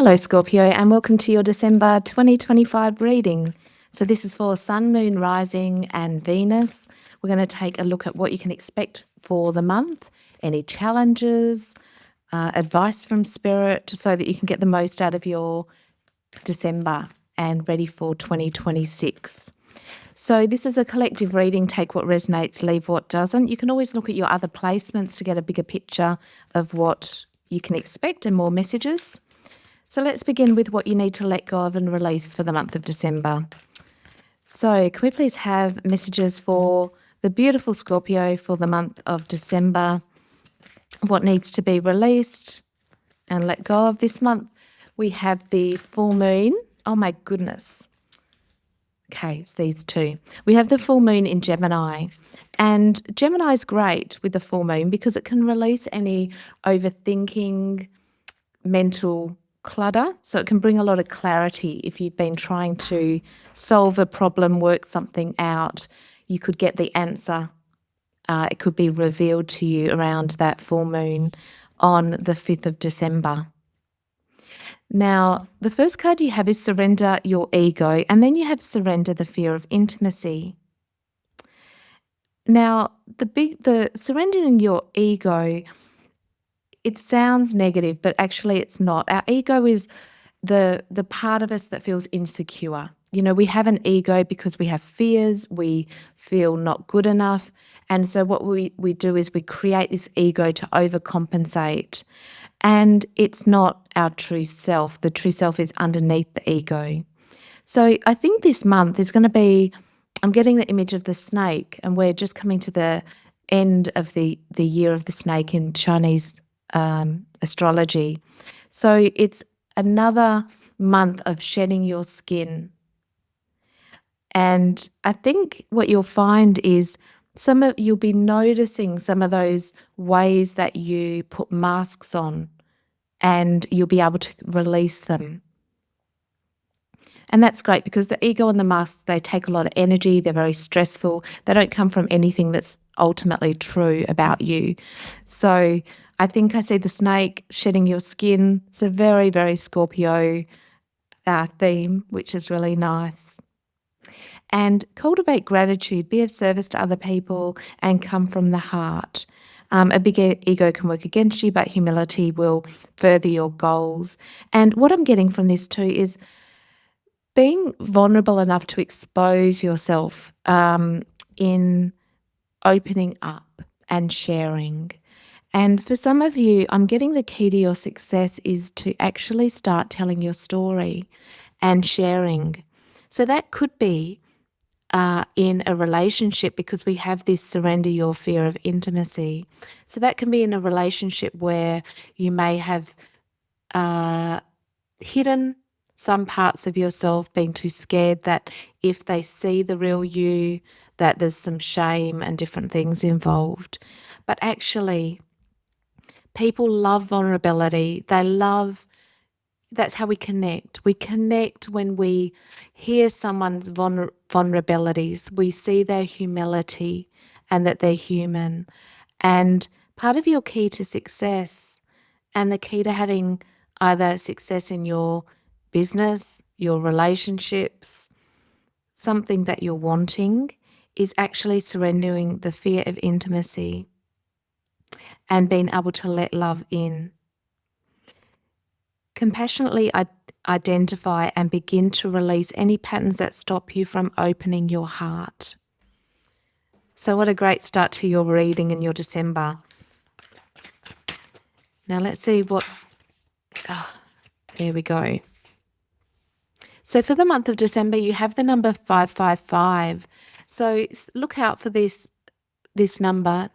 Hello, Scorpio, and welcome to your December 2025 reading. So, this is for Sun, Moon, Rising, and Venus. We're going to take a look at what you can expect for the month, any challenges, advice from Spirit, so that you can get the most out of your December and ready for 2026. So, this is a collective reading. Take what resonates, leave what doesn't. You can always look at your other placements to get a bigger picture of what you can expect and more messages. So let's begin with what you need to let go of and release for the month of December. So can we please have messages for the beautiful Scorpio for the month of December? What needs to be released and let go of this month? We have the full moon. Oh my goodness. Okay, it's these two. We have the full moon in Gemini, and Gemini is great with the full moon because it can release any overthinking, mental clutter. So it can bring a lot of clarity if you've been trying to solve a problem, work something out. You could get the answer. It could be revealed to you around that full moon on the 5th of December. Now, the first card you have is surrender your ego, and then you have surrender the fear of intimacy. Now, the surrendering your ego, it sounds negative, but actually it's not. Our ego is the part of us that feels insecure. You know, we have an ego because we have fears, we feel not good enough. And so what we do is we create this ego to overcompensate. And it's not our true self. The true self is underneath the ego. So I think this month is going to be, I'm getting the image of the snake, and we're just coming to the end of the year of the snake in Chinese astrology. So it's another month of shedding your skin. And I think what you'll find is you'll be noticing some of those ways that you put masks on, and you'll be able to release them. And that's great because the ego and the masks, they take a lot of energy. They're very stressful. They don't come from anything that's ultimately true about you. So I think I see the snake shedding your skin. It's a very, very Scorpio theme, which is really nice. And cultivate gratitude, be of service to other people, and come from the heart. A big ego can work against you, but humility will further your goals. And what I'm getting from this too is being vulnerable enough to expose yourself in opening up and sharing. And for some of you, I'm getting the key to your success is to actually start telling your story and sharing. So that could be in a relationship, because we have this surrender your fear of intimacy. So that can be in a relationship where you may have hidden some parts of yourself, being too scared that if they see the real you, that there's some shame and different things involved. But actually, people love vulnerability. That's how we connect. We connect when we hear someone's vulnerabilities. We see their humility and that they're human. And part of your key to success, and the key to having either success in your business, your relationships, something that you're wanting, is actually surrendering the fear of intimacy and being able to let love in. Compassionately identify and begin to release any patterns that stop you from opening your heart. So what a great start to your reading in your December. Now let's see there we go. So for the month of December, you have the number 555. So look out for this number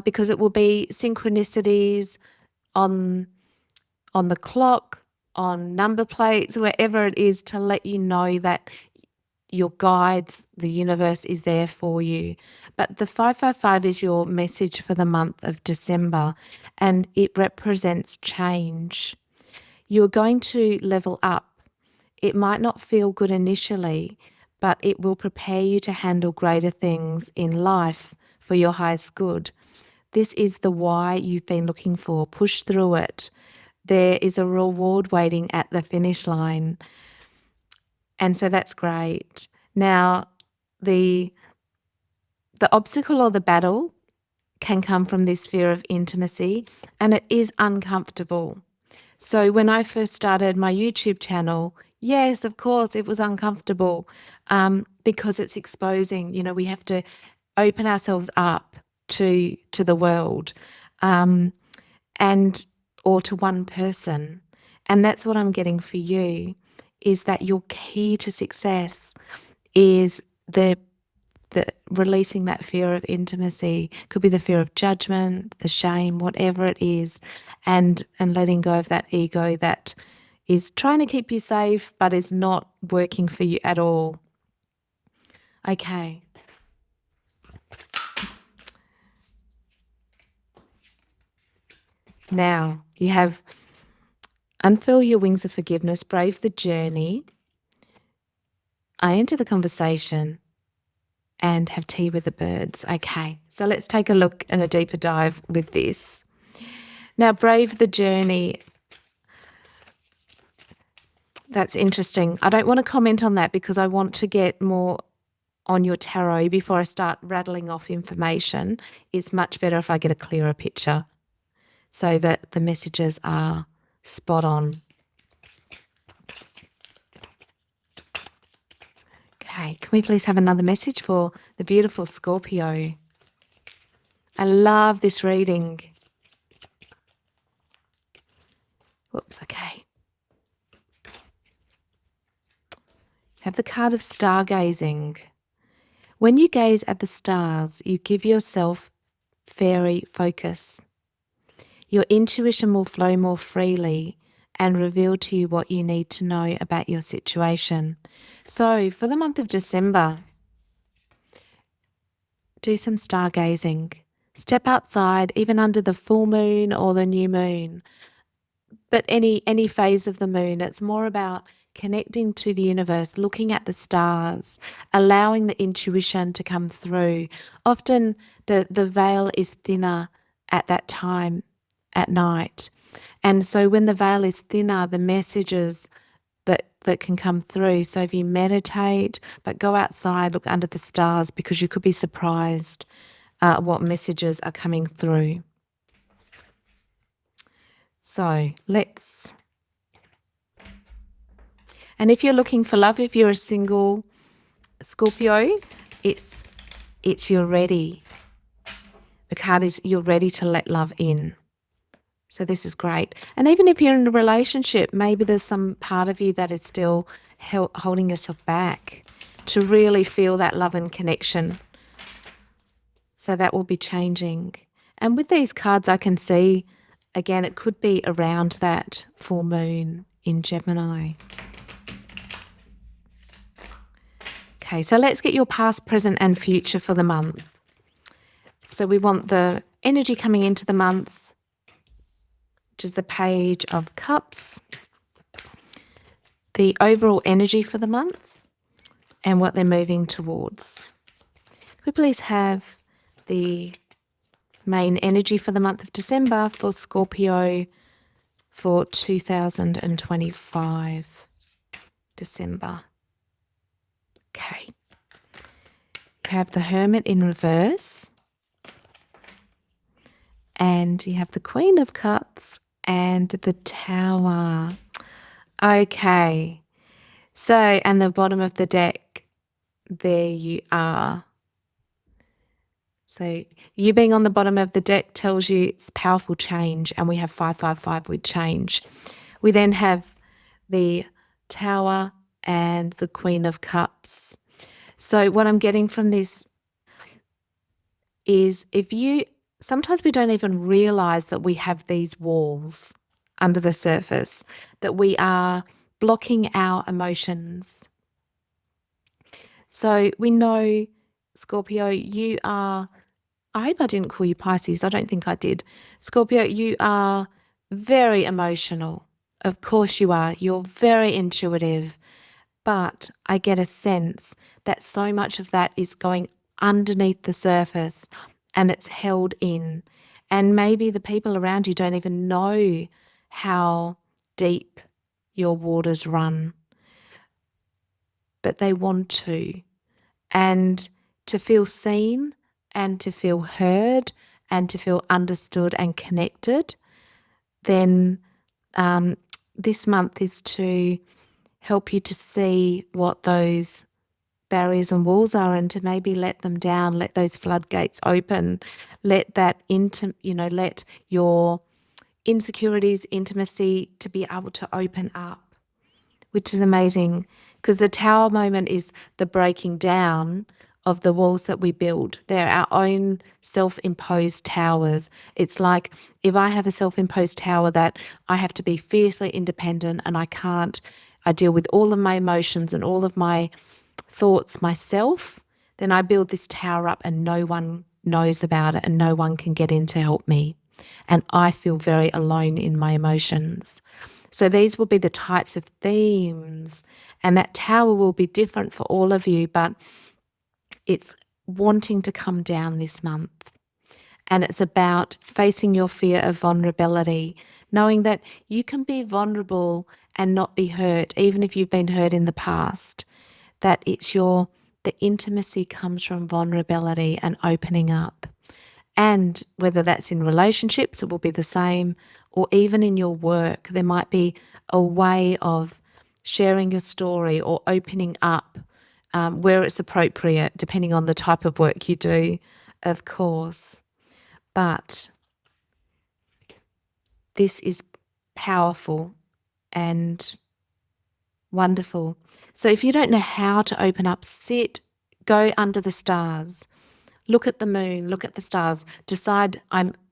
because it will be synchronicities on the clock, on number plates, wherever it is, to let you know that your guides, the universe, is there for you. But the 555 is your message for the month of December, and it represents change. You're going to level up. It might not feel good initially, but it will prepare you to handle greater things in life for your highest good. This is the why you've been looking for. Push through it. there is a reward waiting at the finish line. And so that's great. Now, the obstacle or the battle can come from this fear of intimacy, and it is uncomfortable. So when I first started my YouTube channel, yes, of course, it was uncomfortable because it's exposing. We have to open ourselves up to the world, and or to one person. And that's what I'm getting for you, is that your key to success is the releasing that fear of intimacy. Could be the fear of judgment, the shame, whatever it is, and letting go of that ego that is trying to keep you safe but is not working for you at all. Okay. Now you have unfurl your wings of forgiveness, brave the journey, I enter the conversation, and have tea with the birds. Okay, so let's take a look and a deeper dive with this. Now, brave the journey. That's interesting. I don't want to comment on that because I want to get more on your tarot before I start rattling off information. It's much better if I get a clearer picture so that the messages are spot on. Okay, can we please have another message for the beautiful Scorpio? I love this reading. Whoops, okay. Have the card of stargazing. When you gaze at the stars, you give yourself fairy focus. Your intuition will flow more freely and reveal to you what you need to know about your situation. So for the month of December, do some stargazing. Step outside, even under the full moon or the new moon. But any phase of the moon, it's more about connecting to the universe, looking at the stars, allowing the intuition to come through. Often the veil is thinner at that time at night. And so when the veil is thinner, the messages that can come through. So if you meditate, but go outside, look under the stars, because you could be surprised what messages are coming through. So and if you're looking for love, if you're a single Scorpio, it's you're ready. The card is you're ready to let love in. So this is great. And even if you're in a relationship, maybe there's some part of you that is still holding yourself back to really feel that love and connection. So that will be changing. And with these cards, I can see, again, it could be around that full moon in Gemini. Okay, so let's get your past, present, and future for the month. So we want the energy coming into the month, which is the Page of Cups, the overall energy for the month, and what they're moving towards. Could we please have the main energy for the month of December for Scorpio for 2025 December? Okay. You have the Hermit in reverse, and you have the Queen of Cups and the Tower. Okay. So, and the bottom of the deck, there you are. So you being on the bottom of the deck tells you it's powerful change, and we have 555 with change. We then have the Tower and the Queen of Cups. So what I'm getting from this is sometimes we don't even realize that we have these walls under the surface, that we are blocking our emotions. So we know, Scorpio, you are, I hope I didn't call you Pisces. I don't think I did. Scorpio, you are very emotional. Of course you are. You're very intuitive. But I get a sense that so much of that is going underneath the surface and it's held in. And maybe the people around you don't even know how deep your waters run, but they want to. And to feel seen and to feel heard and to feel understood and connected, then this month is to help you to see what those barriers and walls are and to maybe let them down, let those floodgates open, let that let your insecurities, intimacy to be able to open up, which is amazing, because the tower moment is the breaking down of the walls that we build. They're our own self-imposed towers. It's like if I have a self-imposed tower that I have to be fiercely independent and I deal with all of my emotions and all of my thoughts myself, then I build this tower up and no one knows about it and no one can get in to help me. And I feel very alone in my emotions. So these will be the types of themes, and that tower will be different for all of you, but it's wanting to come down this month. And it's about facing your fear of vulnerability, knowing that you can be vulnerable and not be hurt, even if you've been hurt in the past. That the intimacy comes from vulnerability and opening up. And whether that's in relationships, it will be the same, or even in your work, there might be a way of sharing your story or opening up where it's appropriate, depending on the type of work you do, of course. But this is powerful and wonderful. So if you don't know how to open up, go under the stars. Look at the moon, look at the stars, decide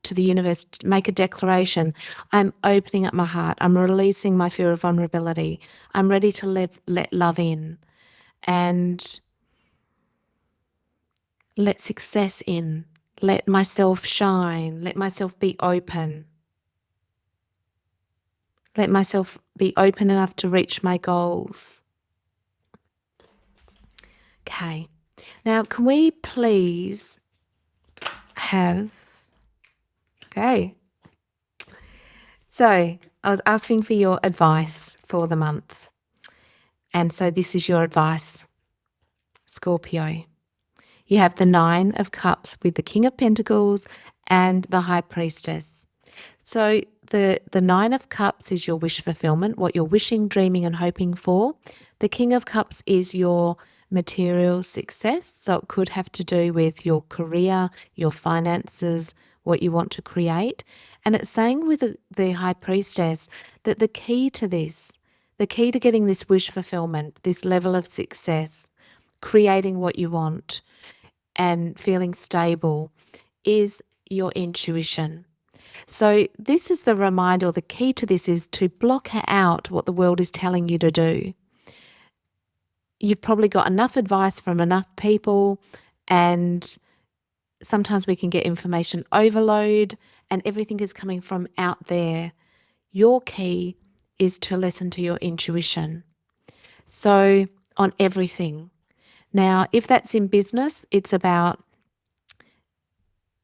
to the universe, make a declaration. I'm opening up my heart. I'm releasing my fear of vulnerability. I'm ready to let love in and let success in. Let myself shine. Let myself be open. Let myself be open enough to reach my goals. Okay. Now, can we please okay. So I was asking for your advice for the month. And so this is your advice, Scorpio. You have the 9 of Cups with the King of Pentacles and the High Priestess. So the 9 of Cups is your wish fulfillment, what you're wishing, dreaming, and hoping for. The King of Cups is your material success. So it could have to do with your career, your finances, what you want to create. And it's saying with the High Priestess that the key to getting this wish fulfillment, this level of success, creating what you want and feeling stable, is your intuition. So this is the reminder, or the key to this is to block out what the world is telling you to do. You've probably got enough advice from enough people, and sometimes we can get information overload and everything is coming from out there. Your key is to listen to your intuition. So on everything. Now, if that's in business, it's about,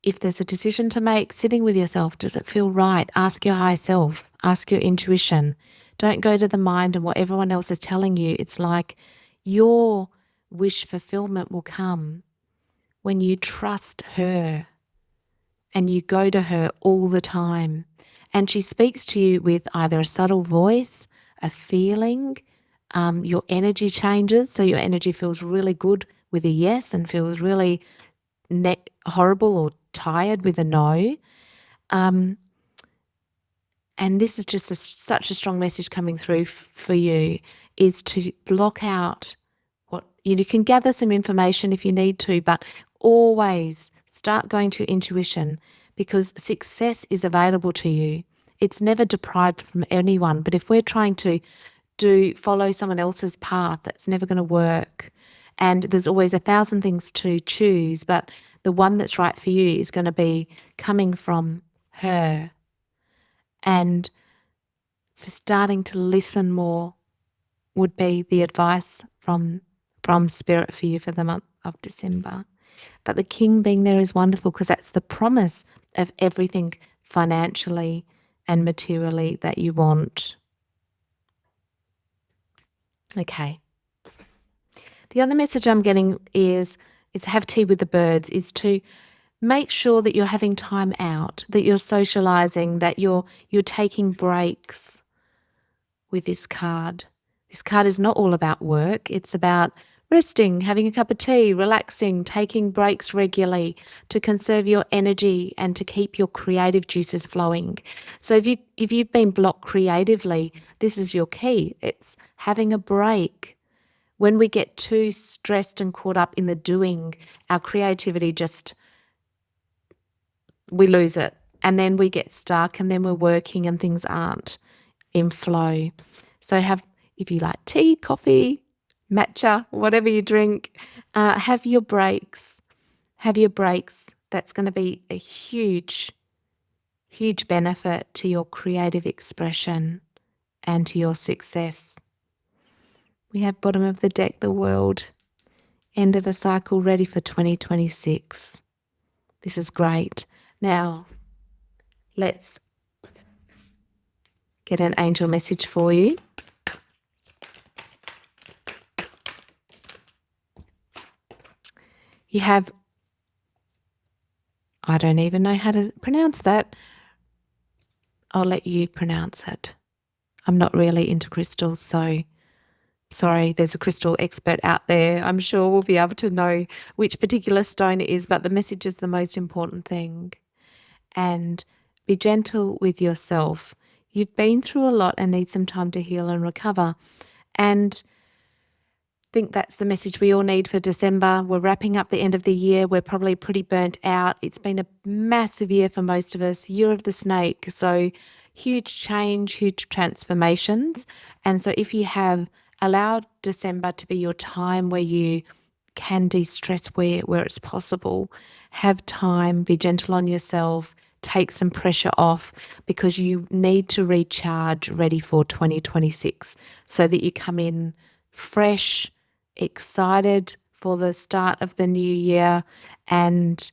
if there's a decision to make, sitting with yourself, does it feel right? Ask your higher self, ask your intuition. Don't go to the mind and what everyone else is telling you. It's like your wish fulfillment will come when you trust her and you go to her all the time. And she speaks to you with either a subtle voice, a feeling, your energy changes. So your energy feels really good with a yes and feels really horrible or tired with a no. And this is just such a strong message coming through for you, is to block out what you can gather some information if you need to, but always start going to intuition, because success is available to you. It's never deprived from anyone. But if we're trying to follow someone else's path, that's never going to work. And there's always 1,000 things to choose, but the one that's right for you is going to be coming from her. And so starting to listen more would be the advice from Spirit for you for the month of December. But the King being there is wonderful, because that's the promise of everything financially and materially that you want. Okay. The other message I'm getting is have tea with the birds, is to make sure that you're having time out, that you're socializing, that you're taking breaks with this card. This card is not all about work. It's about resting, having a cup of tea, relaxing, taking breaks regularly to conserve your energy and to keep your creative juices flowing. So if you've been blocked creatively, this is your key. It's having a break. When we get too stressed and caught up in the doing, our creativity we lose it. And then we get stuck, and then we're working and things aren't in flow. So if you like tea, coffee, matcha, whatever you drink, have your breaks. Have your breaks. That's going to be a huge, huge benefit to your creative expression and to your success. We have bottom of the deck, the world. End of a cycle, ready for 2026. This is great. Now, let's get an angel message for you. You have, I don't even know how to pronounce that. I'll let you pronounce it. I'm not really into crystals, so sorry, there's a crystal expert out there. I'm sure we'll be able to know which particular stone it is, but the message is the most important thing. And be gentle with yourself. You've been through a lot and need some time to heal and recover. And I think that's the message we all need for December. We're wrapping up the end of the year. We're probably pretty burnt out. It's been a massive year for most of us, year of the snake. So huge change, huge transformations. And so if you have allowed December to be your time where you can de-stress where it's possible, have time, be gentle on yourself, take some pressure off, because you need to recharge, ready for 2026, so that you come in fresh, excited for the start of the new year, and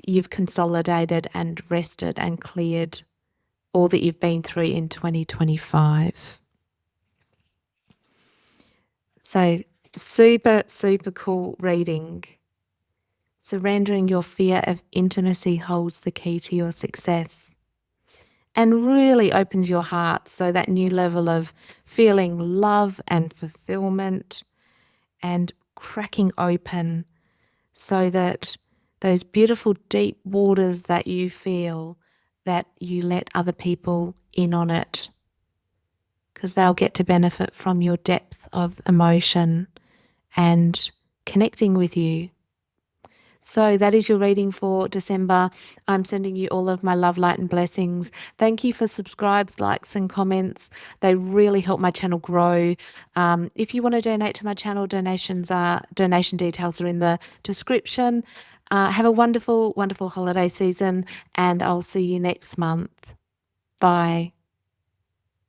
you've consolidated and rested and cleared all that you've been through in 2025. So super, super cool reading. Surrendering your fear of intimacy holds the key to your success and really opens your heart. So that new level of feeling love and fulfillment and cracking open, so that those beautiful deep waters that you feel, that you let other people in on it, because they'll get to benefit from your depth of emotion and connecting with you. So that is your reading for December. I'm sending you all of my love, light and blessings. Thank you for subscribes, likes and comments. They really help my channel grow. If you want to donate to my channel, donation details are in the description. Have a wonderful, wonderful holiday season, and I'll see you next month. Bye.